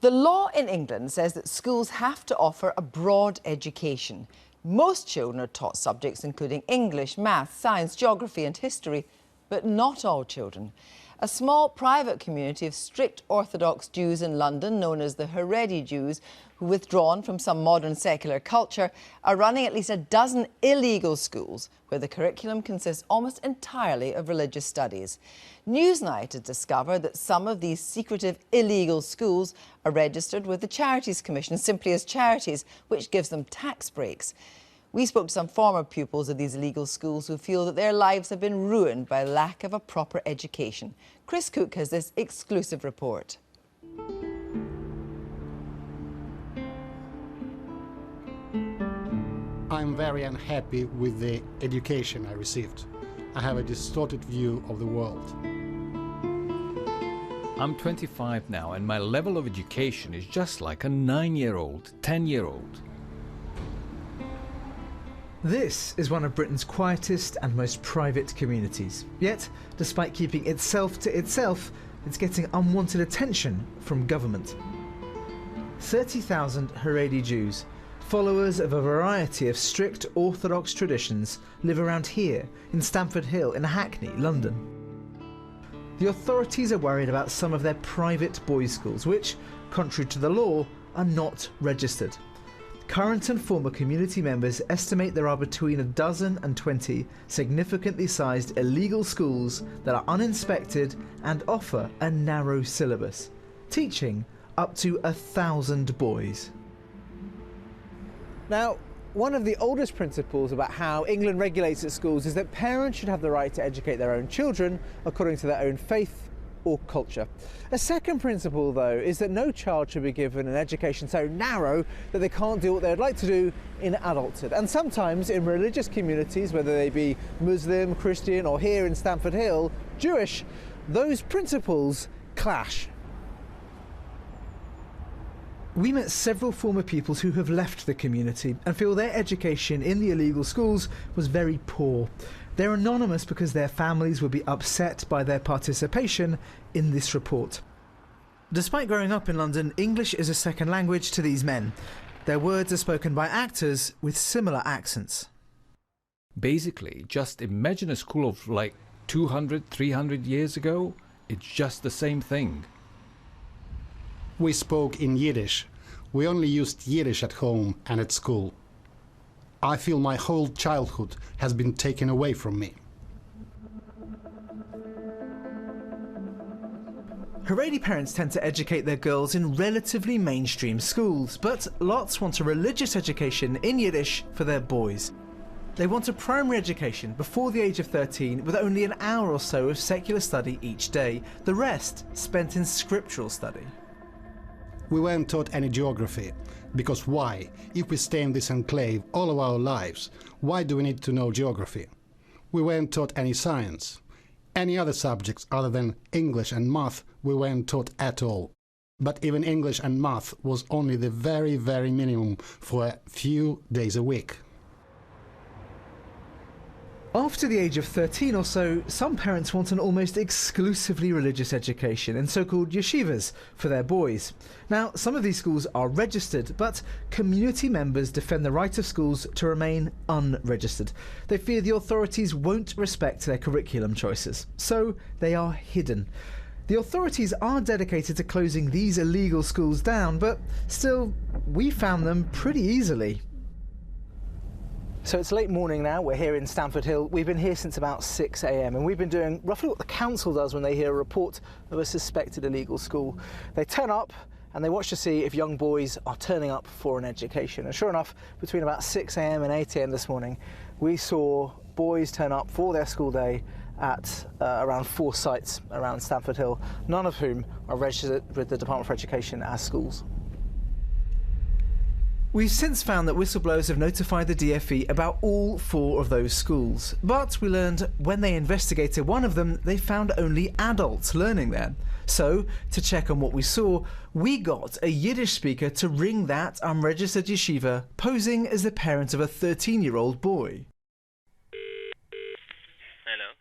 The law in England says that schools have to offer a broad education. Most children are taught subjects including English, maths, science, geography and history, but not all children. A small private community of strict Orthodox Jews in London, known as the Chareidi Jews, who withdrawn from some modern secular culture, are running at least a dozen illegal schools where the curriculum consists almost entirely of religious studies. Newsnight has discovered that some of these secretive illegal schools are registered with the Charities Commission simply as charities, which gives them tax breaks. We spoke to some former pupils of these illegal schools who feel that their lives have been ruined by lack of a proper education. Chris Cook has this exclusive report. I'm very unhappy with the education I received. I have a distorted view of the world. I'm 25 now, and my level of education is just like a 9-year-old, 10-year-old. This is one of Britain's quietest and most private communities. Yet, despite keeping itself to itself, it's getting unwanted attention from government. 30,000 Chareidi Jews, followers of a variety of strict Orthodox traditions, live around here in Stamford Hill in Hackney, London. The authorities are worried about some of their private boys' schools, which, contrary to the law, are not registered. Current and former community members estimate there are between a dozen and 20 significantly sized illegal schools that are uninspected and offer a narrow syllabus, teaching up to 1,000 boys. Now, one of the oldest principles about how England regulates its schools is that parents should have the right to educate their own children according to their own faith or culture. A second principle, though, is that no child should be given an education so narrow that they can't do what they'd like to do in adulthood. And sometimes in religious communities, whether they be Muslim, Christian, or here in Stamford Hill, Jewish, those principles clash. We met several former pupils who have left the community and feel their education in the illegal schools was very poor. They're anonymous because their families would be upset by their participation in this report. Despite growing up in London, English is a second language to these men. Their words are spoken by actors with similar accents. Basically, just imagine a school of like 200, 300 years ago. It's just the same thing. We spoke in Yiddish. We only used Yiddish at home and at school. I feel my whole childhood has been taken away from me. Chareidi parents tend to educate their girls in relatively mainstream schools, but lots want a religious education in Yiddish for their boys. They want a primary education before the age of 13 with only an hour or so of secular study each day, the rest spent in scriptural study. We weren't taught any geography, because why? If we stay in this enclave all of our lives, why do we need to know geography? We weren't taught any science. Any other subjects other than English and math we weren't taught at all. But even English and math was only the very, very minimum for a few days a week. After the age of 13 or so, some parents want an almost exclusively religious education in so-called yeshivas for their boys. Now, some of these schools are registered, but community members defend the right of schools to remain unregistered. They fear the authorities won't respect their curriculum choices, so they are hidden. The authorities are dedicated to closing these illegal schools down, but still, we found them pretty easily. So it's late morning now, we're here in Stamford Hill. We've been here since about 6 a.m. and we've been doing roughly what the council does when they hear a report of a suspected illegal school. They turn up and they watch to see if young boys are turning up for an education. And sure enough, between about 6 a.m. and 8 a.m. this morning, we saw boys turn up for their school day at around 4 sites around Stamford Hill, none of whom are registered with the Department for Education as schools. We've since found that whistleblowers have notified the DFE about all 4 of those schools, but we learned when they investigated one of them, they found only adults learning there. So, to check on what we saw, we got a Yiddish speaker to ring that unregistered yeshiva, posing as the parent of a 13-year-old boy. Hello.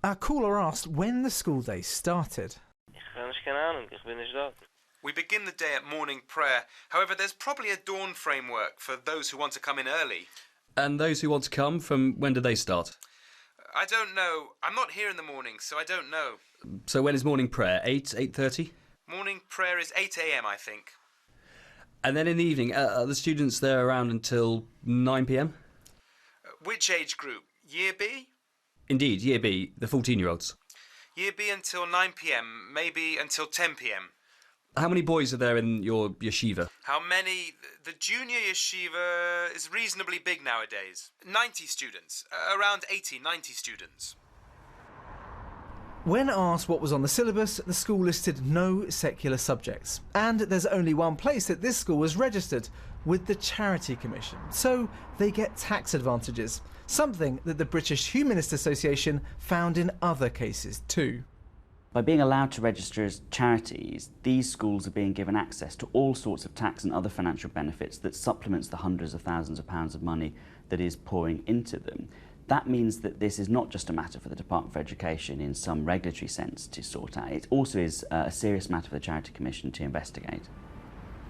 Our caller asked when the school day started. Ich habe keine Ahnung, ich bin nicht dort. We begin the day at morning prayer. However, there's probably a dawn framework for those who want to come in early. And those who want to come, from when do they start? I don't know. I'm not here in the morning, so I don't know. So when is morning prayer? 8:30? Morning prayer is 8 a.m, I think. And then in the evening, are the students there around until 9 p.m? Which age group? Year B? Indeed, Year B, the 14-year-olds. Year B until 9 p.m, maybe until 10 p.m. How many boys are there in your yeshiva? How many? The junior yeshiva is reasonably big nowadays. 90 students. Around 80, 90 students. When asked what was on the syllabus, the school listed no secular subjects. And there's only one place that this school was registered, with the Charity Commission. So they get tax advantages, something that the British Humanist Association found in other cases too. By being allowed to register as charities, these schools are being given access to all sorts of tax and other financial benefits that supplements the hundreds of thousands of pounds of money that is pouring into them. That means that this is not just a matter for the Department for Education in some regulatory sense to sort out, it also is a serious matter for the Charity Commission to investigate.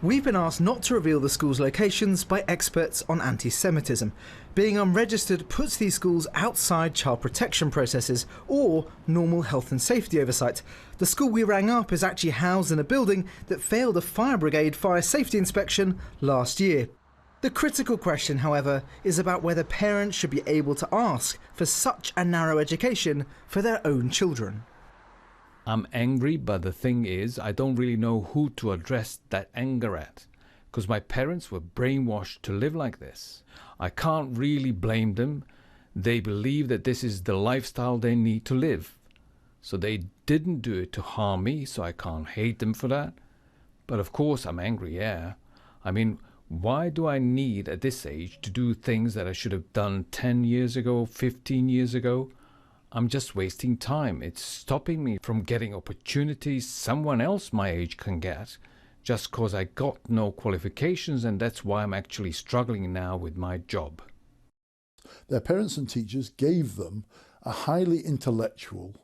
We've been asked not to reveal the schools' locations by experts on anti-Semitism. Being unregistered puts these schools outside child protection processes or normal health and safety oversight. The school we rang up is actually housed in a building that failed a fire brigade fire safety inspection last year. The critical question, however, is about whether parents should be able to ask for such a narrow education for their own children. I'm angry, but the thing is, I don't really know who to address that anger at, because my parents were brainwashed to live like this. I can't really blame them. They believe that this is the lifestyle they need to live. So they didn't do it to harm me, so I can't hate them for that. But of course I'm angry, yeah. I mean, why do I need at this age to do things that I should have done 10 years ago, 15 years ago? I'm just wasting time. It's stopping me from getting opportunities someone else my age can get, just because I got no qualifications, and that's why I'm actually struggling now with my job. Their parents and teachers gave them a highly intellectual,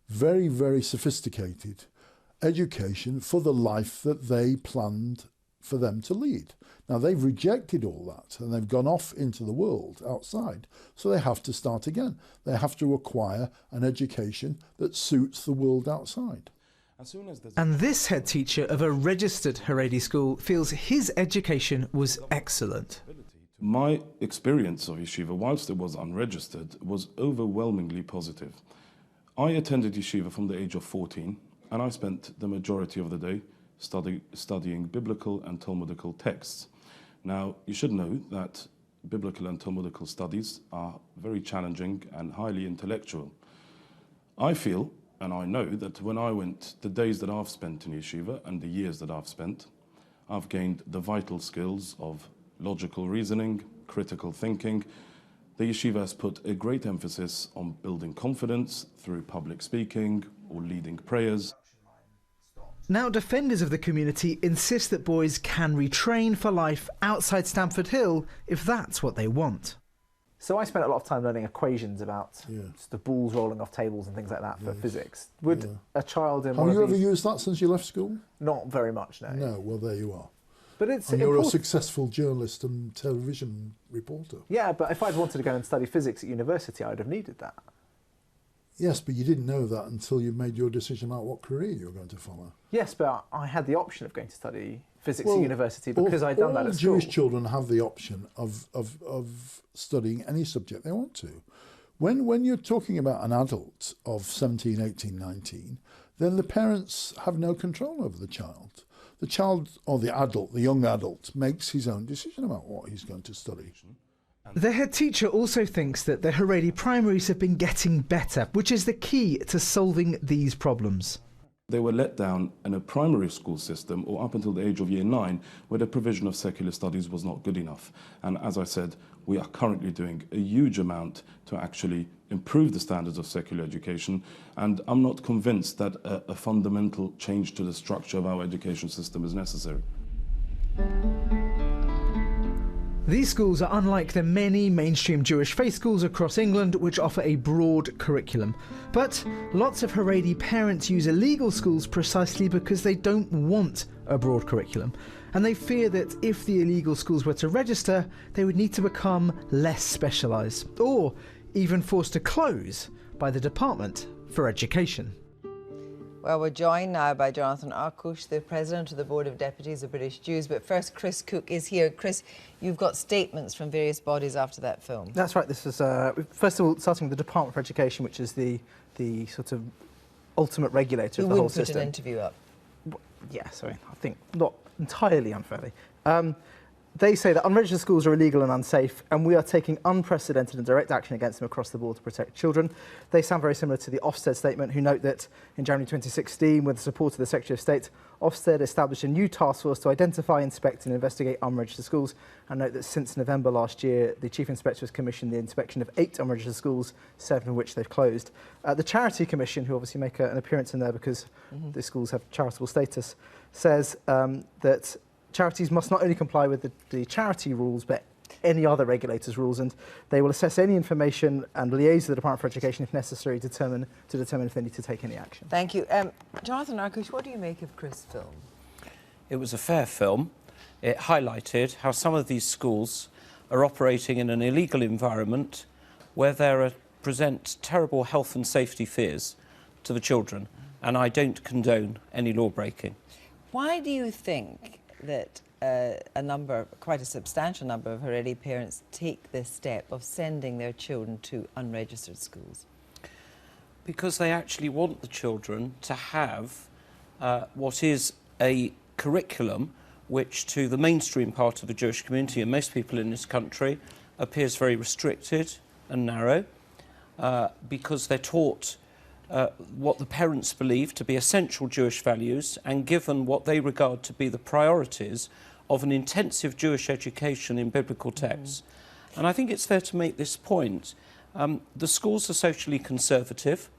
very, very sophisticated education for the life that they planned for them to lead. Now, they've rejected all that and they've gone off into the world outside, so they have to start again. They have to acquire an education that suits the world outside. And this head teacher of a registered Chareidi school feels his education was excellent. My experience of yeshiva, whilst it was unregistered, was overwhelmingly positive. I attended yeshiva from the age of 14, and I spent the majority of the day studying biblical and Talmudical texts. Now, you should know that biblical and Talmudical studies are very challenging and highly intellectual. I feel, and I know, that when I went, the days that I've spent in yeshiva and the years that I've spent, I've gained the vital skills of logical reasoning, critical thinking. The yeshiva has put a great emphasis on building confidence through public speaking or leading prayers. Now, defenders of the community insist that boys can retrain for life outside Stamford Hill if that's what they want. So I spent a lot of time learning equations about the balls rolling off tables and things like that for physics. Would a child in Have you ever used that since you left school? Not very much, no. No, well, there you are. But it's and you're a successful journalist and television reporter. Yeah, but if I'd wanted to go and study physics at university, I'd have needed that. Yes, but you didn't know that until you made your decision about what career you were going to follow. Yes, but I had the option of going to study physics at university because I'd done that at school. All Jewish children have the option of studying any subject they want to. When you're talking about an adult of 17, 18, 19, then the parents have no control over the child. The child, or the adult, the young adult, makes his own decision about what he's going to study. The head teacher also thinks that the Chareidi primaries have been getting better, which is the key to solving these problems. They were let down in a primary school system, or up until the age of year 9, where the provision of secular studies was not good enough. And as I said, we are currently doing a huge amount to actually improve the standards of secular education, and I'm not convinced that a fundamental change to the structure of our education system is necessary. These schools are unlike the many mainstream Jewish faith schools across England which offer a broad curriculum. But lots of Chareidi parents use illegal schools precisely because they don't want a broad curriculum, and they fear that if the illegal schools were to register, they would need to become less specialised, or even forced to close by the Department for Education. Well, we're joined now by Jonathan Arkush, the President of the Board of Deputies of British Jews. But first, Chris Cook is here. Chris, you've got statements from various bodies after that film. That's right. This is, first of all, starting with the Department for Education, which is the sort of ultimate regulator of the whole system. You wouldn't put an interview up? Yeah, sorry. I think not entirely unfairly. They say that unregistered schools are illegal and unsafe, and we are taking unprecedented and direct action against them across the board to protect children. They sound very similar to the Ofsted statement, who note that in January 2016, with the support of the Secretary of State, Ofsted established a new task force to identify, inspect and investigate unregistered schools, and note that since November last year, the Chief Inspector has commissioned the inspection of 8 unregistered schools, 7 of which they've closed. The Charity Commission, who obviously make an appearance in there because the schools have charitable status, says that charities must not only comply with the charity rules, but any other regulators' rules, and they will assess any information and liaise with the Department for Education if necessary to determine if they need to take any action. Thank you. Jonathan Arkush, what do you make of Chris' film? It was a fair film. It highlighted how some of these schools are operating in an illegal environment where there present terrible health and safety fears to the children, and I don't condone any law breaking. Why do you think that quite a substantial number of Haredi parents take this step of sending their children to unregistered schools? Because they actually want the children to have what is a curriculum which to the mainstream part of the Jewish community and most people in this country appears very restricted and narrow, because they're taught what the parents believe to be essential Jewish values and given what they regard to be the priorities of an intensive Jewish education in biblical texts. And I think it's fair to make this point. The schools are socially conservative.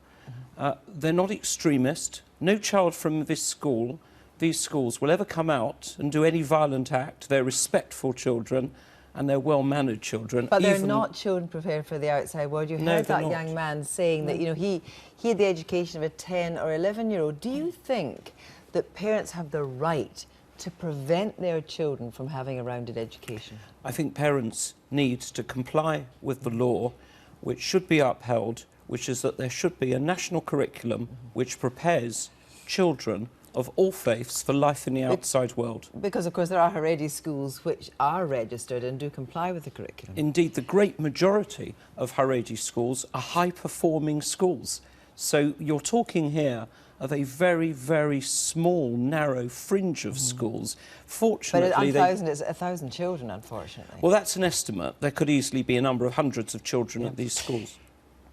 They're not extremist. No child from these schools will ever come out and do any violent act. They're respectful children and they're well-mannered children. But they're not children prepared for the outside world. You heard that young man saying that, you know, he had the education of a 10 or 11-year-old. Do you think that parents have the right to prevent their children from having a rounded education? I think parents need to comply with the law, which should be upheld, which is that there should be a national curriculum which prepares children of all faiths for life in the outside world. Because, of course, there are Haredi schools which are registered and do comply with the curriculum. Indeed, the great majority of Haredi schools are high-performing schools. So you're talking here of a very, very small, narrow fringe of schools. Fortunately, but it's 1,000 children, unfortunately. Well, that's an estimate. There could easily be a number of hundreds of children at these schools.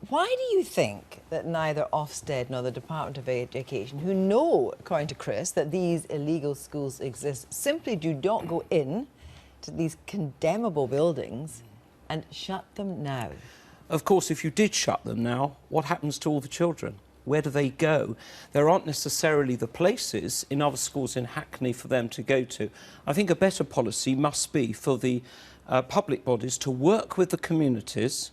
Why do you think that neither Ofsted nor the Department of Education, who know, according to Chris, that these illegal schools exist, simply do not go in to these condemnable buildings and shut them now? Of course, if you did shut them now, what happens to all the children? Where do they go? There aren't necessarily the places in other schools in Hackney for them to go to. I think a better policy must be for the public bodies to work with the communities,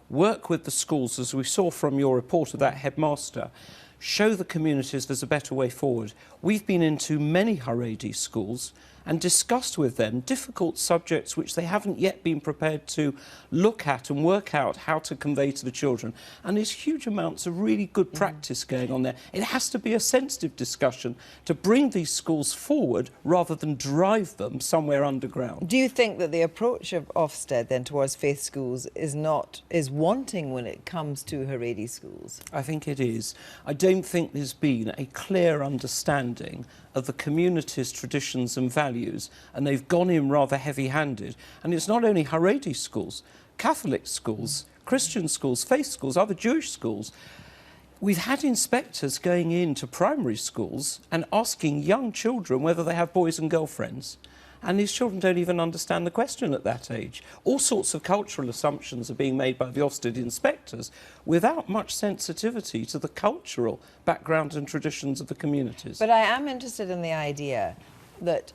work with the schools, as we saw from your report of that headmaster, show the communities there's a better way forward. We've been into many Haredi schools and discussed with them difficult subjects which they haven't yet been prepared to look at and work out how to convey to the children. And there's huge amounts of really good practice going on there. It has to be a sensitive discussion to bring these schools forward rather than drive them somewhere underground. Do you think that the approach of Ofsted then towards faith schools is wanting when it comes to Haredi schools? I think it is. I don't think there's been a clear understanding of the community's traditions and values, and they've gone in rather heavy-handed. And it's not only Haredi schools, Catholic schools, Christian schools, faith schools, other Jewish schools. We've had inspectors going into primary schools and asking young children whether they have boys and girlfriends. And these children don't even understand the question at that age. All sorts of cultural assumptions are being made by the Ofsted inspectors without much sensitivity to the cultural background and traditions of the communities. But I am interested in the idea that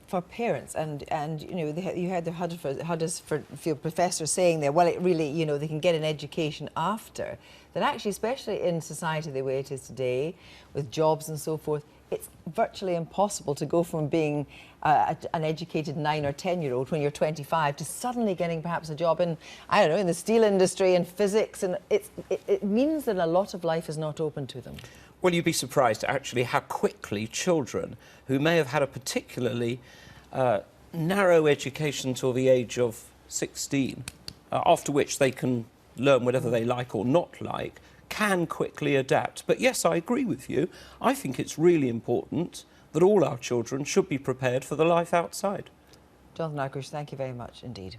for parents, and you know, you heard the Huddersfield professor saying there, well, it really, you know, they can get an education after. That actually, especially in society the way it is today, with jobs and so forth, it's virtually impossible to go from being an educated 9 or 10-year-old when you're 25 to suddenly getting perhaps a job in, I don't know, in the steel industry and physics, and it means that a lot of life is not open to them. Well, you'd be surprised actually how quickly children who may have had a particularly narrow education till the age of 16, after which they can learn whatever they like or not like, can quickly adapt. But yes, I agree with you. I think it's really important that all our children should be prepared for the life outside. Jonathan Arkush, thank you very much indeed.